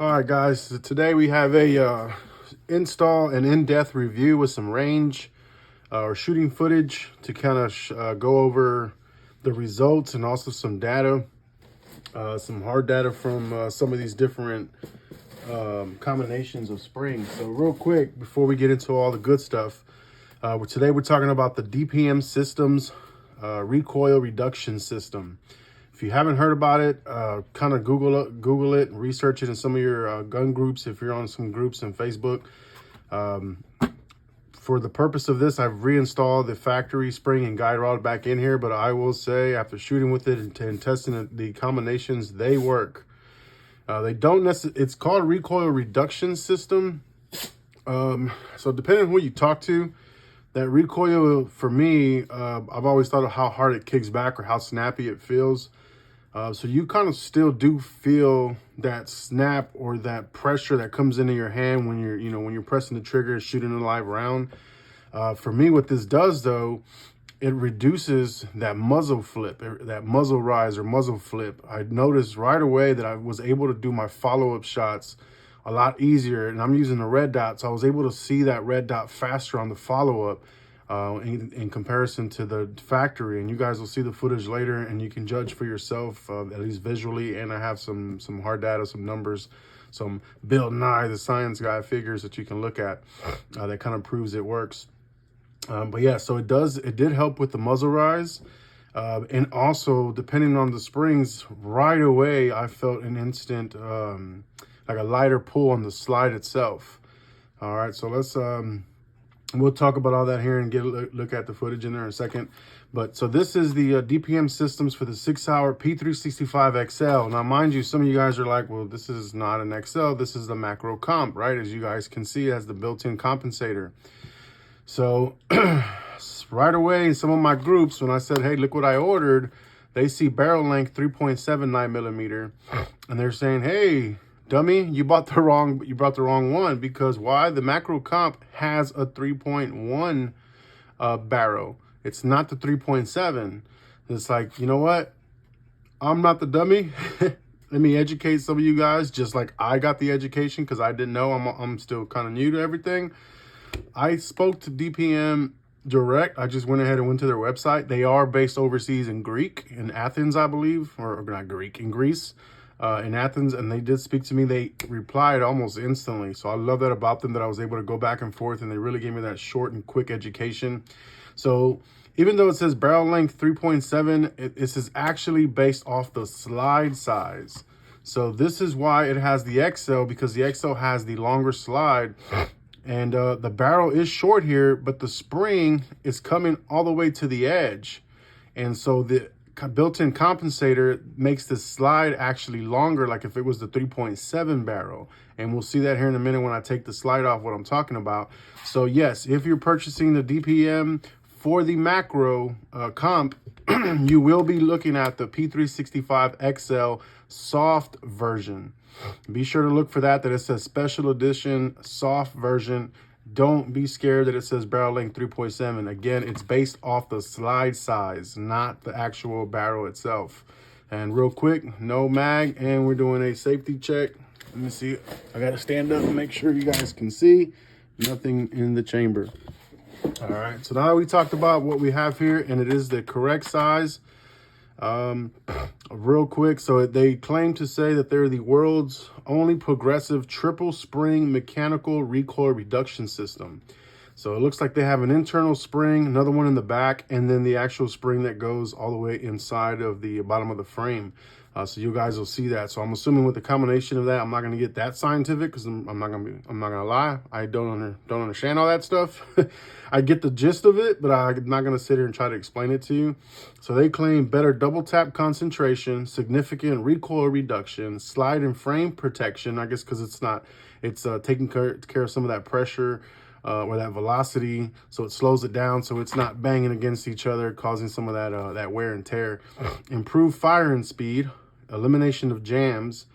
All right, guys. So today we have a install and in-depth review with some range or shooting footage to kind of go over the results and also some data, some hard data from some of these different combinations of springs. So real quick, before we get into all the good stuff, today we're talking about the DPM Systems Recoil Reduction System. If you haven't heard about it, kind of Google it, research it in some of your gun groups. If you're on some groups on Facebook, for the purpose of this, I've reinstalled the factory spring and guide rod back in here. But I will say, after shooting with it and testing the combinations, they work. They don't necessarily. It's called Recoil Reduction System. So depending on who you talk to, that recoil for me, I've always thought of how hard it kicks back or how snappy it feels. So you kind of still do feel that snap or that pressure that comes into your hand when you're pressing the trigger and shooting a live round. For me, what this does though, it reduces that muzzle flip, that muzzle rise or muzzle flip. I noticed right away that I was able to do my follow-up shots a lot easier, and I'm using the red dot, so I was able to see that red dot faster on the follow-up. In comparison to the factory, and you guys will see the footage later and you can judge for yourself, at least visually. And I have some hard data, some numbers, some Bill Nye the science guy figures that you can look at that kind of proves it works. But yeah, so it did help with the muzzle rise, and also depending on the springs, right away I felt an instant like a lighter pull on the slide itself. All right, so let's we'll talk about all that here and get a look at the footage in there in a second. But so this is the DPM systems for the 6-hour P365 XL. Now, mind you, some of you guys are like, well, this is not an XL. This is the macro comp, right? As you guys can see, it has the built-in compensator. So right away, in some of my groups, when I said, hey, look what I ordered, they see barrel length 3.79 millimeter. And they're saying, hey, dummy, you bought the wrong one. Because why? The macro comp has a 3.1 barrel. It's not the 3.7. It's like, you know what? I'm not the dummy. Let me educate some of you guys, just like I got the education, because I didn't know. I'm still kind of new to everything. I spoke to DPM direct. I just went ahead and went to their website. They are based overseas in Athens, I believe, or not Greek, in Greece. In Athens, and they did speak to me. They replied almost instantly. So I love that about them, that I was able to go back and forth, and they really gave me that short and quick education. So even though it says barrel length 3.7, this is actually based off the slide size. So this is why it has the XL, because the XL has the longer slide, and the barrel is short here, but the spring is coming all the way to the edge. And so the built-in compensator makes the slide actually longer, like if it was the 3.7 barrel. And we'll see that here in a minute when I take the slide off, what I'm talking about. So yes, if you're purchasing the DPM for the macro comp, you will be looking at the P365 XL soft version. Be sure to look for that it says special edition soft version. Don't be scared that it says barrel length 3.7. Again, it's based off the slide size, not the actual barrel itself. And real quick, no mag, and we're doing a safety check. Let me see. I got to stand up and make sure you guys can see. Nothing in the chamber. All right, so now we talked about what we have here, and it is the correct size. Real quick, so they claim to say that they're the world's only progressive triple spring mechanical recoil reduction system. So it looks like they have an internal spring, another one in the back, and then the actual spring that goes all the way inside of the bottom of the frame. So you guys will see that. So I'm assuming with the combination of that, I'm not going to get that scientific, because I'm not going to lie, I don't understand all that stuff. I get the gist of it, but I'm not going to sit here and try to explain it to you. So they claim better double tap concentration, significant recoil reduction, slide and frame protection. I guess because it's taking care of some of that pressure or that velocity, so it slows it down, so it's not banging against each other, causing some of that wear and tear. Improved firing speed, elimination of jams,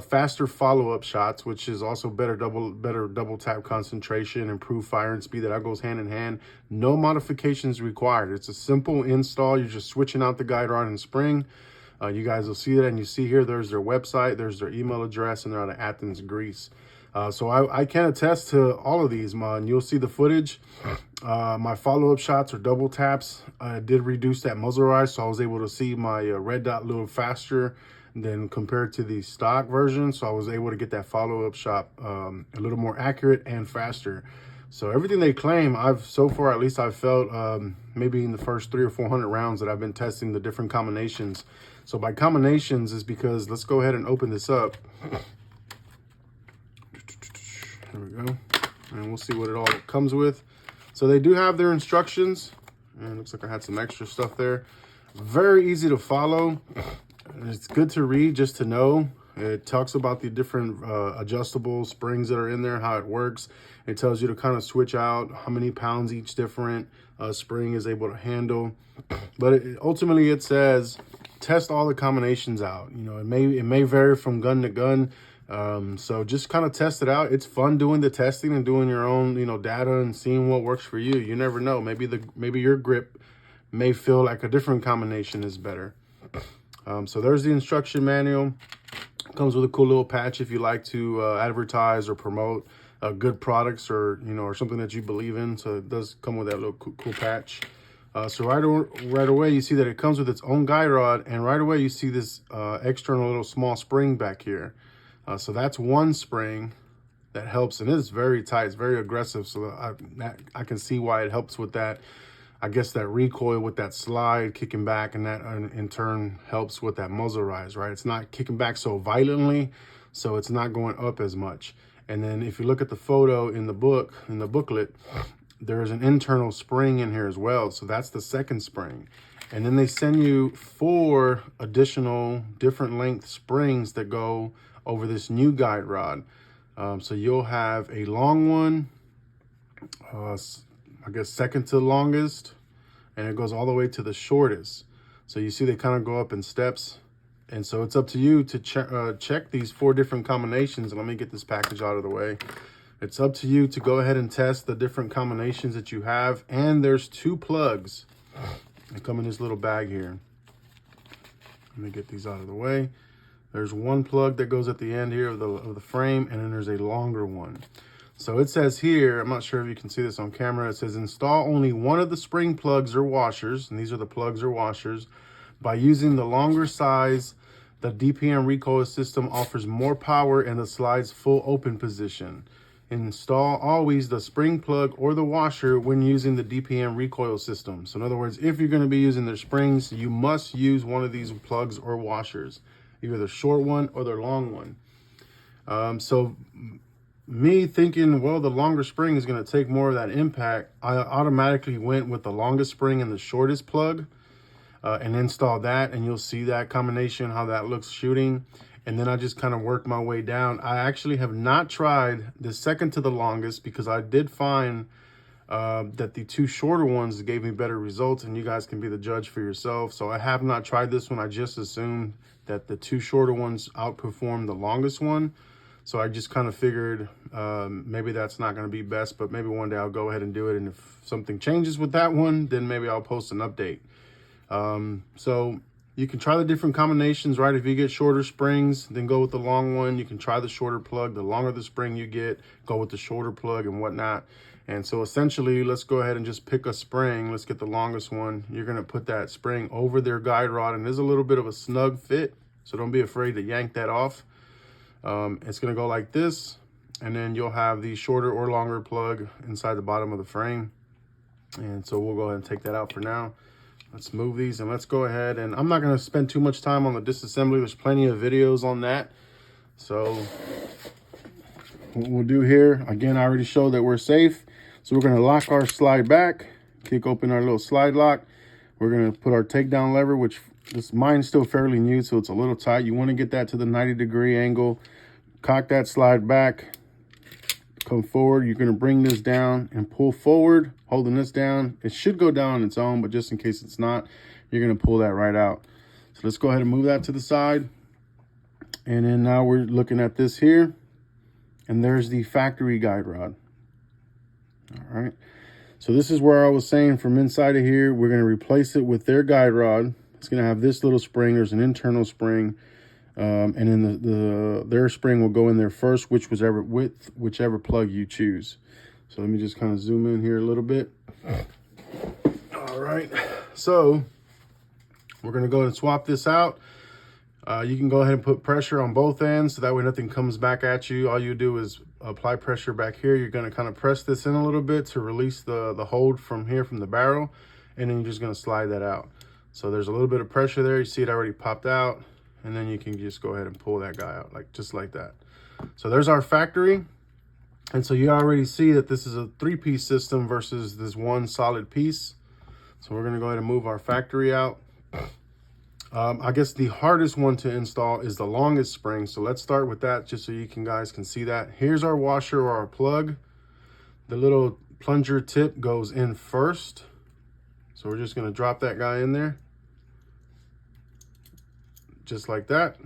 faster follow-up shots, which is also better double tap concentration, improved firing speed. That goes hand in hand. No modifications required. It's a simple install. You're just switching out the guide rod and spring. You guys will see that, and you see here, there's their website, there's their email address, and they're out of Athens, Greece. So I can attest to all of these, man. You'll see the footage. My follow-up shots or double taps did reduce that muzzle rise, so I was able to see my red dot a little faster than compared to the stock version. So I was able to get that follow-up shot a little more accurate and faster. So everything they claim, so far at least I've felt maybe in the first 300 or 400 rounds that I've been testing the different combinations. So by combinations is because, let's go ahead and open this up. There we go. And we'll see what it all comes with. So they do have their instructions. And it looks like I had some extra stuff there. Very easy to follow. It's good to read just to know. It talks about the different adjustable springs that are in there, how it works. It tells you to kind of switch out how many pounds each different spring is able to handle. But ultimately it says test all the combinations out. You know, it may vary from gun to gun. So just kind of test it out. It's fun doing the testing and doing your own, you know, data and seeing what works for you. You never know. Maybe your grip may feel like a different combination is better. So there's the instruction manual. Comes with a cool little patch if you like to advertise or promote good products, or or something that you believe in. So it does come with that little cool patch. So right away you see that it comes with its own guide rod, and right away you see this external little small spring back here. So that's one spring that helps, and it's very tight, it's very aggressive. So I can see why it helps with that. I guess that recoil with that slide kicking back, and that in turn helps with that muzzle rise, right? It's not kicking back so violently, so it's not going up as much. And then if you look at the photo in the booklet, there's an internal spring in here as well. So that's the second spring. And then they send you 4 additional different length springs that go over this new guide rod. So you'll have a long one, I guess second to longest, and it goes all the way to the shortest. So you see they kind of go up in steps. And so it's up to you to check these 4 different combinations. Let me get this package out of the way. It's up to you to go ahead and test the different combinations that you have. And there's 2 plugs. They come in this little bag here. Let me get these out of the way. There's one plug that goes at the end here of the frame, and then there's a longer one. So it says here, I'm not sure if you can see this on camera, it says install only one of the spring plugs or washers, and these are the plugs or washers. By using the longer size, the DPM Recoil System offers more power and the slide's full open position. Install always the spring plug or the washer when using the DPM Recoil System. So in other words, if you're going to be using their springs, you must use one of these plugs or washers, either the short one or the long one. So me thinking, well, the longer spring is going to take more of that impact, I automatically went with the longest spring and the shortest plug. And install that, and you'll see that combination, how that looks shooting. And then I just kind of work my way down. I actually have not tried the second to the longest, because I did find that the 2 shorter ones gave me better results, and you guys can be the judge for yourself. So I have not tried this one. I just assumed that the 2 shorter ones outperformed the longest one. So I just kind of figured maybe that's not going to be best, but maybe one day I'll go ahead and do it. And if something changes with that one, then maybe I'll post an update. So you can try the different combinations, right? If you get shorter springs, then go with the long one. You can try the shorter plug. The longer the spring you get, go with the shorter plug and whatnot. And so essentially, let's go ahead and just pick a spring. Let's get the longest one. You're going to put that spring over their guide rod, and there's a little bit of a snug fit, so don't be afraid to yank that off. It's going to go like this, and then you'll have the shorter or longer plug inside the bottom of the frame. And so we'll go ahead and take that out for now. Let's move these, and let's go ahead, and I'm not going to spend too much time on the disassembly. There's plenty of videos on that. So what we'll do here, again, I already showed that we're safe. So we're going to lock our slide back, kick open our little slide lock. We're going to put our takedown lever, which mine's still fairly new, so it's a little tight. You want to get that to the 90-degree angle. Cock that slide back. Come forward. You're going to bring this down and pull forward, holding this down. It should go down on its own, but just in case it's not, you're going to pull that right out. So let's go ahead and move that to the side. And then now we're looking at this here, and there's the factory guide rod. All right. So this is where I was saying from inside of here, we're going to replace it with their guide rod. It's going to have this little spring. There's an internal spring, and then their spring will go in there first, with whichever plug you choose. So let me just kind of zoom in here a little bit. All right, so we're going to go and swap this out. You can go ahead and put pressure on both ends, so that way nothing comes back at you. All you do is apply pressure back here. You're going to kind of press this in a little bit to release the hold from here from the barrel, and then you're just going to slide that out. So there's a little bit of pressure there. You see it already popped out, and then you can just go ahead and pull that guy out just like that. So there's our factory. And so you already see that this is a 3-piece system versus this one solid piece. So we're going to go ahead and move our factory out. I guess the hardest one to install is the longest spring. So let's start with that just so you guys can see that. Here's our washer or our plug. The little plunger tip goes in first. So we're just going to drop that guy in there. Just like that.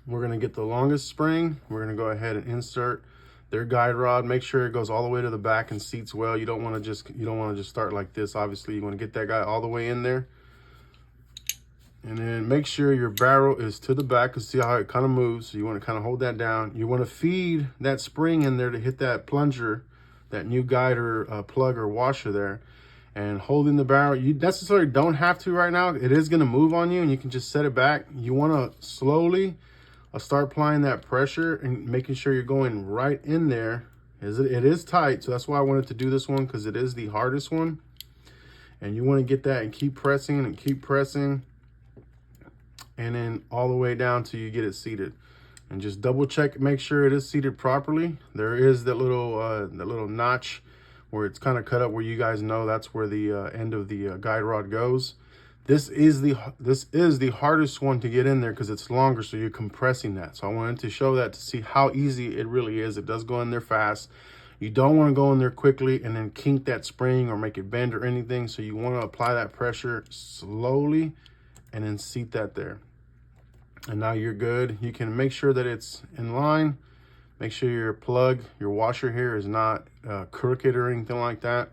We're going to get the longest spring. We're going to go ahead and insert their guide rod. Make sure it goes all the way to the back and seats well. You don't want to just start like this. Obviously, you want to get that guy all the way in there. And then make sure your barrel is to the back. You see how it kind of moves. So you want to kind of hold that down. You want to feed that spring in there to hit that plunger, that new guide or plug or washer there. And holding the barrel, you necessarily don't have to right now. It is going to move on you, and you can just set it back. You want to slowly start applying that pressure and making sure you're going right in there. It is tight, so that's why I wanted to do this one, because it is the hardest one. And you want to get that and keep pressing and keep pressing, and then all the way down till you get it seated. And just double check, make sure it is seated properly. There is that little notch where it's kind of cut up, where you guys know that's where the end of the guide rod goes. This is the hardest one to get in there because it's longer, so you're compressing that. So I wanted to show that to see how easy it really is. It does go in there fast. You don't want to go in there quickly and then kink that spring or make it bend or anything. So you want to apply that pressure slowly and then seat that there. And now you're good. You can make sure that it's in line. Make sure your plug, your washer here is not crooked or anything like that.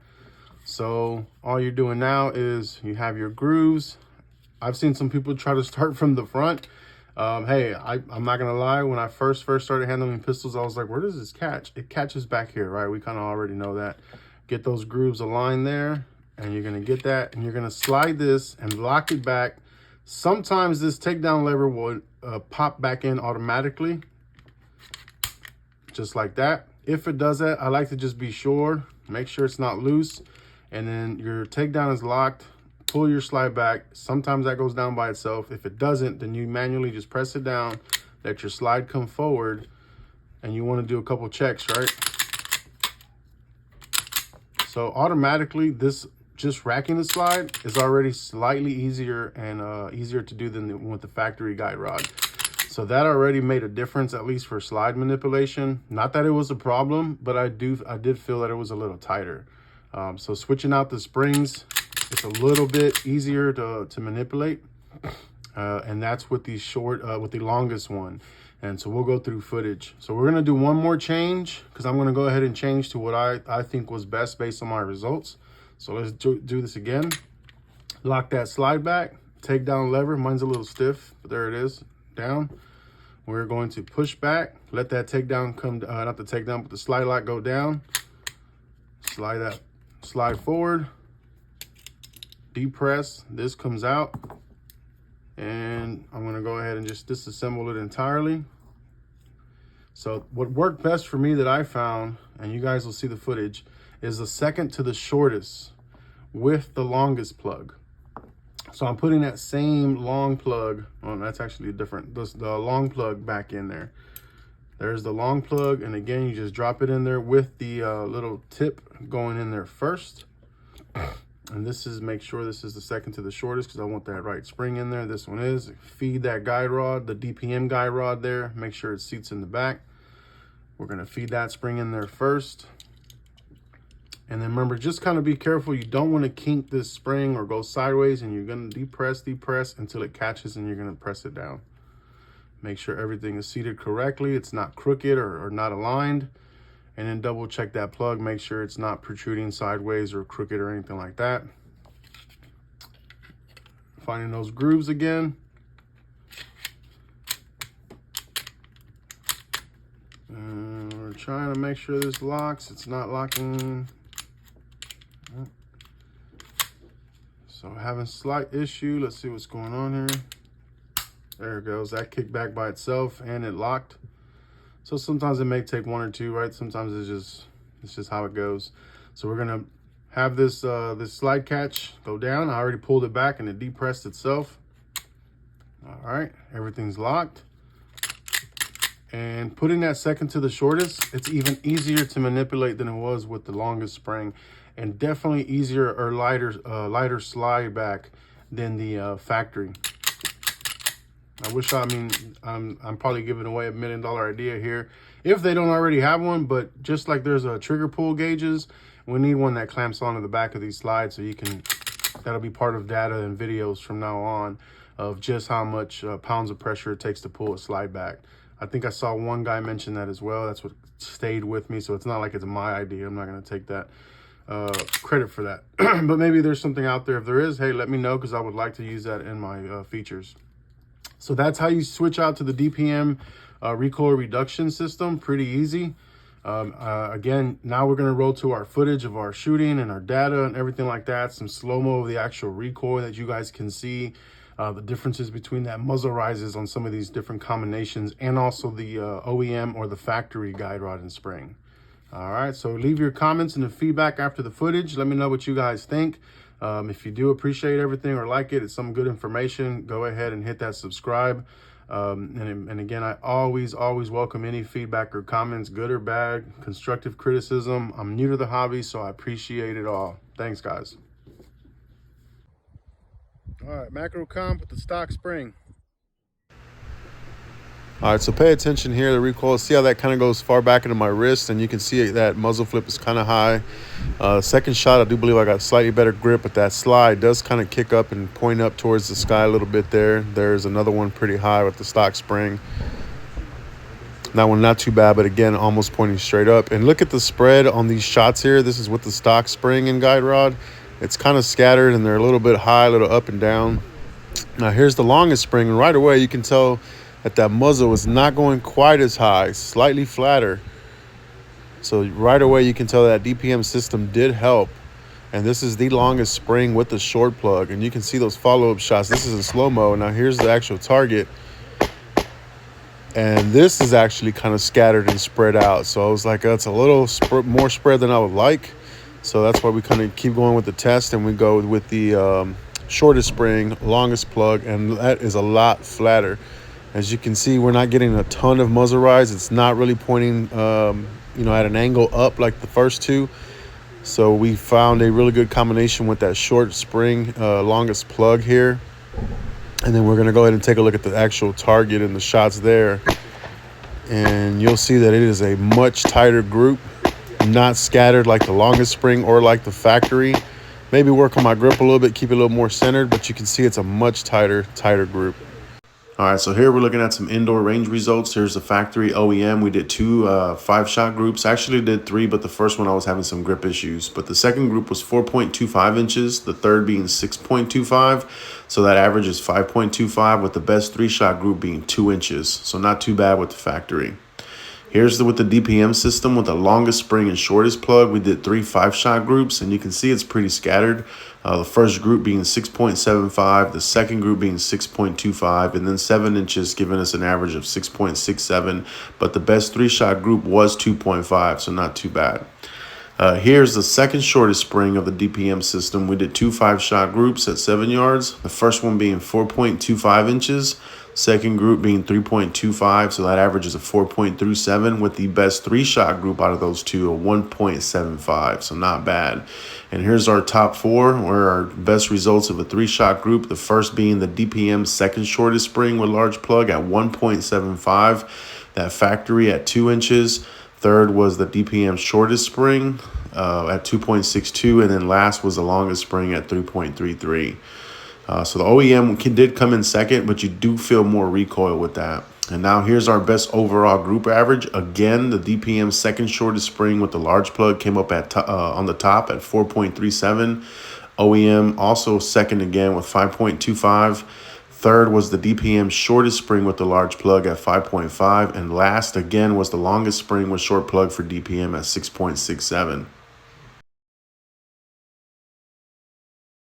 So all you're doing now is you have your grooves. I've seen some people try to start from the front. Hey, I'm not gonna lie, when I first started handling pistols, I was like, where does this catch? It catches back here, right? We kind of already know that. Get those grooves aligned there, and you're gonna get that, and you're gonna slide this and lock it back. Sometimes this takedown lever will pop back in automatically, just like that. If it does that, I like to just be sure, make sure it's not loose, and then your takedown is locked. Pull your slide back. Sometimes that goes down by itself. If it doesn't, then you manually just press it down, let your slide come forward, and you want to do a couple checks, right? So automatically, this just racking the slide is already slightly easier and easier to do than with the factory guide rod. So that already made a difference, at least for slide manipulation. Not that it was a problem, but I did feel that it was a little tighter. So switching out the springs, it's a little bit easier to manipulate. And that's with the with the longest one. And so we'll go through footage. So we're gonna do one more change, because I'm gonna go ahead and change to what I think was best based on my results. So let's do this again. Lock that slide back, take down lever. Mine's a little stiff, but there it is, down. We're going to push back, let that takedown come, not the takedown, but the slide lock go down. Slide forward, depress, this comes out. And I'm gonna go ahead and just disassemble it entirely. So what worked best for me that I found, and you guys will see the footage, is the second to the shortest with the longest plug. So I'm putting that same long plug, oh, that's actually different, the long plug back in there. There's the long plug, and again, you just drop it in there with the little tip going in there first. And this is, make sure this is the second to the shortest, because I want that right spring in there. This one is. Feed that guide rod, the DPM guide rod there. Make sure it seats in the back. We're gonna feed that spring in there first. And then remember, just kind of be careful. You don't want to kink this spring or go sideways, and you're gonna depress until it catches, and you're gonna press it down. Make sure everything is seated correctly. It's not crooked or not aligned. And then double check that plug. Make sure it's not protruding sideways or crooked or anything like that. Finding those grooves again. And we're trying to make sure this locks. It's not locking. So having a slight issue. Let's see what's going on here. There it goes. That kicked back by itself and it locked. So sometimes it may take one or two, right? Sometimes it's just how it goes. So we're gonna have this this slide catch go down. I already pulled it back and it depressed itself. All right, everything's locked. And putting that second to the shortest, it's even easier to manipulate than it was with the longest spring, and definitely easier or lighter slide back than the factory. I'm probably giving away $1 million idea here if they don't already have one, but just like there's a trigger pull gauges, we need one that clamps onto the back of these slides, so you can, that'll be part of data and videos from now on of just how much pounds of pressure it takes to pull a slide back. I think I saw one guy mention that as well. That's what stayed with me, so it's not like it's my idea. I'm not going to take that credit for that. But maybe there's something out there. If there is, hey, let me know, because I would like to use that in my features. So that's how you switch out to the DPM Recoil Reduction System. Pretty easy. Again, now we're going to roll to our footage of our shooting and our data and everything like that. Some slow-mo of the actual recoil that you guys can see. The differences between that muzzle rises on some of these different combinations, and also the OEM or the factory guide rod and spring. All right, so leave your comments and the feedback after the footage. Let me know what you guys think. If you do appreciate everything or like it, it's some good information, go ahead and hit that subscribe. And again, I always welcome any feedback or comments, good or bad, constructive criticism. I'm new to the hobby, so I appreciate it all. Thanks, guys. All right, macro comp with the stock spring. All right, so pay attention here, the recoil. See how that kind of goes far back into my wrist, and you can see that muzzle flip is kind of high. Second shot, I do believe I got slightly better grip, but that slide does kind of kick up and point up towards the sky a little bit there. There's another one pretty high with the stock spring. That one not too bad, but again, almost pointing straight up. And look at the spread on these shots here. This is with the stock spring and guide rod. It's kind of scattered, and they're a little bit high, a little up and down. Now here's the longest spring, and right away you can tell that muzzle is not going quite as high, slightly flatter. So right away you can tell that DPM system did help. And this is the longest spring with the short plug, and you can see those follow-up shots. This is in slow-mo. Now here's the actual target, and this is actually kind of scattered and spread out. So I was like, that's a little more spread than I would like. So that's why we kind of keep going with the test, and we go with the shortest spring, longest plug, and that is a lot flatter. As you can see, we're not getting a ton of muzzle rise. It's not really pointing, at an angle up like the first two. So we found a really good combination with that short spring, longest plug here. And then we're gonna go ahead and take a look at the actual target and the shots there. And you'll see that it is a much tighter group, not scattered like the longest spring or like the factory. Maybe work on my grip a little bit, keep it a little more centered, but you can see it's a much tighter group. All right, so here we're looking at some indoor range results. Here's the factory OEM. We did two 5-shot groups. Actually did 3, but the first one I was having some grip issues. But the second group was 4.25 inches, the third being 6.25. So that average is 5.25, with the best 3-shot group being 2 inches. So not too bad with the factory. Here's with the DPM system with the longest spring and shortest plug. We did 3 5-shot groups, and you can see it's pretty scattered. The first group being 6.75, the second group being 6.25, and then 7 inches, giving us an average of 6.67. But the best 3-shot group was 2.5, so not too bad. Here's the second shortest spring of the DPM system. We did 2 5-shot groups at 7 yards. The first one being 4.25 inches. Second group being 3.25, so that averages a 4.37, with the best 3-shot group out of those two, a 1.75, so not bad. And here's our top 4, or our best results of a 3-shot group. The first being the DPM second shortest spring with large plug at 1.75, that factory at 2 inches. Third was the DPM shortest spring at 2.62, and then last was the longest spring at 3.33. So the OEM did come in second, but you do feel more recoil with that. And now here's our best overall group average. Again, the DPM second shortest spring with the large plug came up at on the top at 4.37. OEM also second again with 5.25. Third was the DPM shortest spring with the large plug at 5.5. And last again was the longest spring with short plug for DPM at 6.67.